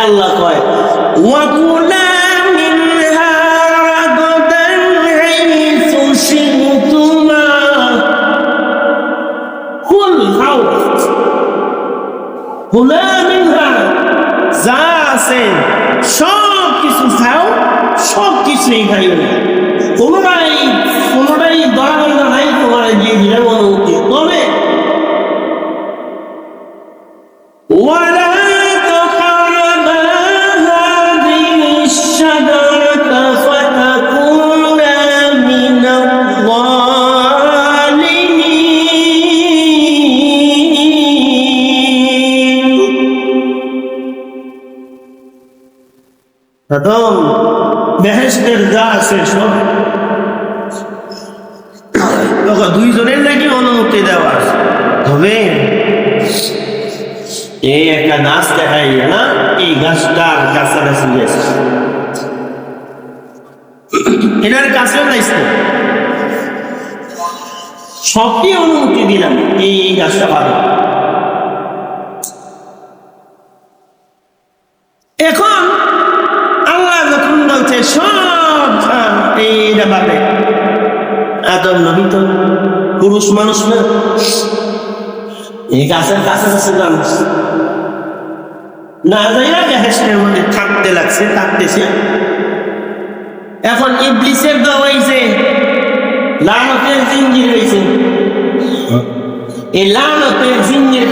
আল্লাহ কয় ওয়াকুলা মিনহা রাগাদান হাইসু শি'তুমা কুল খাও কুলা মিনহা যা আছে সব কিছু খাও, সব কিছুই খাইও, কোনোটাই দরকার নাই, তোমার দিয়ে দিলে অনুমতি। তবে ولا تقربا هذه الشجرة فتكونا من الظالمين। প্রথম বেহেশতের যা আছে সব দুইজনের নাকি অনুমতি দেওয়া হবে। এই একটা গাছ দেখাই না, এই গাছটার কাছাকাছি গেছে, এটার কাছেও যাইছে, সবই অনুমতি দিলাম এই গাছটা ভালো। এখন আল্লাহ যখন বলছে সব এইটা পাবে, আদম নবী তো পুরুষ মানুষ না, এই গাছের কাছাকাছি না যাইয়া বেহেশতের মধ্যে থাকতে লাগছে, থাকতেছে। এখন ইবলিসের দেওয়া হয়েছে লানতের জিঞ্জির হয়েছে, এই লানতের জিঞ্জির